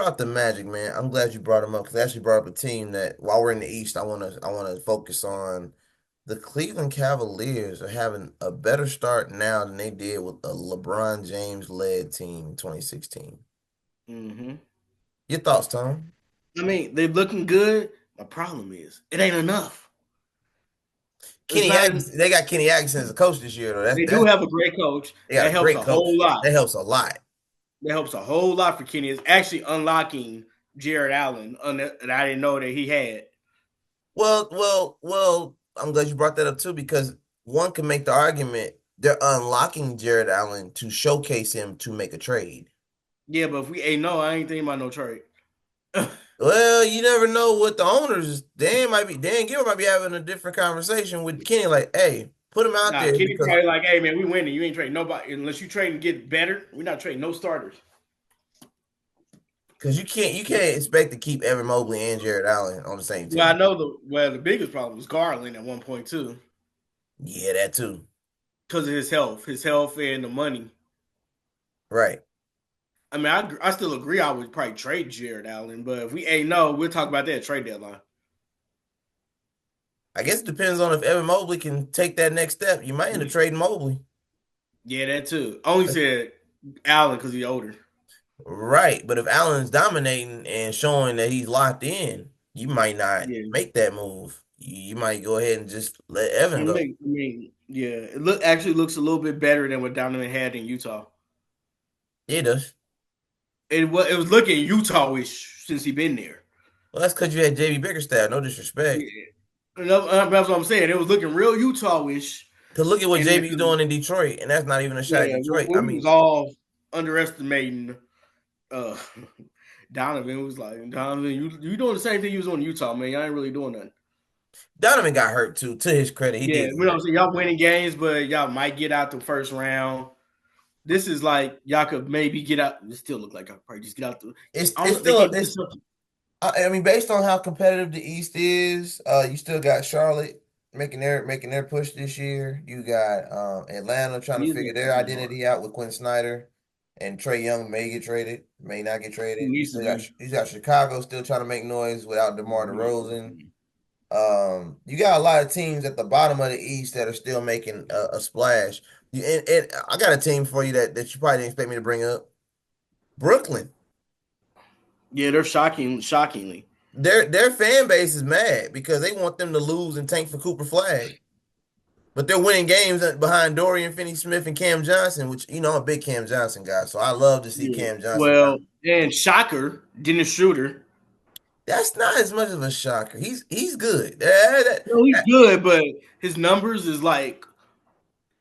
out the Magic, man, I'm glad you brought them up because I actually brought up a team that while we're in the East, I wanna focus on the Cleveland Cavaliers are having a better start now than they did with a LeBron James led team in 2016. Hmm. Your thoughts, Tom? I mean, they're looking good. My problem is it ain't enough. It's Kenny not. Atkinson, they got Kenny Atkinson as a coach this year, though. They do That's have a great coach. they got a That helps great a whole coach. lot. That helps a lot. That helps a whole lot for Kenny. It's actually unlocking Jarrett Allen, that I didn't know that he had. Well. I'm glad you brought that up too because one can make the argument they're unlocking Jarrett Allen to showcase him to make a trade. Yeah, but if we ain't no, I ain't thinking about no trade. Well, you never know what the owners. Dan Gilbert might be having a different conversation with Kenny. Like, hey, put him out Nah, there Kenny because probably like, hey man, we winning. You ain't trading nobody unless you trade and get better. We're not trading no starters. you can't expect to keep Evan Mobley and Jarrett Allen on the same Well, I team. know the biggest problem was Garland at one point too, Yeah, that too. because of his health and the money. Right. I mean, I still agree. I would probably trade Jared Allen, but if we ain't no, we'll talk about that at trade deadline. I guess it depends on if Evan Mobley can take that next step. You might end up trading Mobley. Yeah, that too. Only said Allen because he's older. Right. But if Allen's dominating and showing that he's locked in, you might not Yeah, make that move. You might go ahead and just let Evan go. yeah, it actually looks a little bit better than what Donovan had in Utah. It does. It was looking Utah-ish since he been there. Well, that's because you had JB Bickerstaff. No disrespect. Yeah, that's what I'm saying. It was looking real Utah-ish, Because look at what and then JB's doing in Detroit, and that's not even a shot at yeah, Detroit. I we was mean, all underestimating uh Donovan. Was like, Donovan, you doing the same thing you was doing in Utah, man. Y'all ain't really doing nothing. Donovan got hurt too. To his credit, he Yeah, did you get know what I'm hurt. saying? Y'all winning games, but y'all might get out the first round. This is like y'all could maybe get out. It still look like y'all probably just get out the. I It's don't know. They still can't get the it's. Celtics. I mean, based on how competitive the East is, you still got Charlotte making their push this year. You got Atlanta trying to These figure niggas their fucking hard. identity out with Quinn Snyder, and Trey Young may get traded, may not get Who traded. needs to be? You got Chicago still trying to make noise without DeMar DeRozan. You got a lot of teams at the bottom of the East that are still making a splash. And I got a team for you that you probably didn't expect me to bring up. Brooklyn. Yeah, they're shockingly. Their fan base is mad because they want them to lose and tank for Cooper Flag. But they're winning games behind Dorian Finney-Smith and Cam Johnson, which I'm a big Cam Johnson guy, so I love to see Yeah. Cam Johnson Well, kind of. and shocker, Dennis Schroeder. That's not as much of a shocker. He's good. No, he's good, but his numbers is like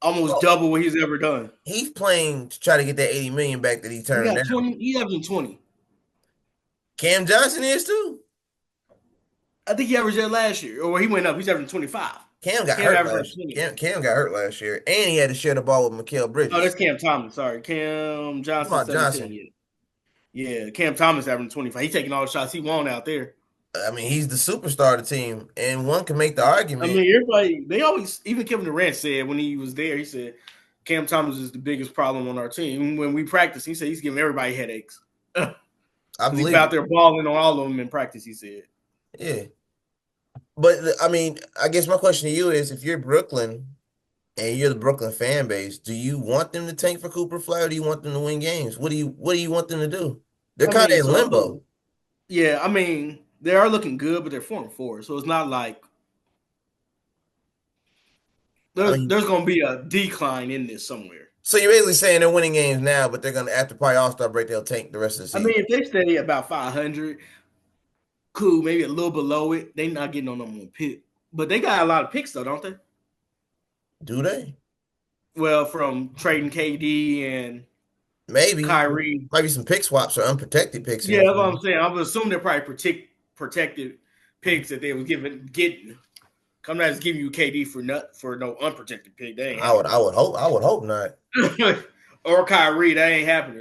almost Well, double what he's ever done. he's playing to try to get that 80 million back that he He turned got down. 20. He averaging 20. Cam Johnson is too. I think he averaged that last year, or he went up. He's averaging 25. Cam got Cam hurt averaged like last. 20. Cam got hurt last year, and he had to share the ball with Mikal Oh, Bridges. that's Cam Thomas. Sorry, Cam Come Johnson on, 17. Johnson. Yeah, yeah. Cam Thomas averaging 25. He's taking all the shots he want out there. I mean, he's the superstar of the team, and one can make the I argument. mean, everybody. They always, even Kevin Durant said when he was there, he said Cam Thomas is the biggest problem on our team. When we practice, he said he's giving everybody headaches because I he's believe out it. there balling on all of them in practice. He said. Yeah. But I mean, I guess my question to you is if you're Brooklyn and you're the Brooklyn fan base, do you want them to tank for Cooper Flag or do you want them to win games? What do you want them to do? They're I kind mean, of in so limbo. yeah, I mean they are looking good, but they're 4-4, so it's not like I there's mean, there's going to be a decline in this somewhere. so you're basically saying they're winning games now, but they're gonna after probably All-Star break, they'll tank the rest of the I mean, season. if they stay about 500, cool, maybe a little below it, they not getting on no more pick. But they got a lot of picks though, don't they? Do they? Well, from trading KD and Maybe. Kyrie. Might be some pick swaps or unprotected picks in Yeah, there that's what somewhere. I'm saying. I would assume they're probably protected picks that they was getting. Come not just giving you KD for no unprotected pick. That ain't I would happening. I would hope not. Or Kyrie, that ain't happening.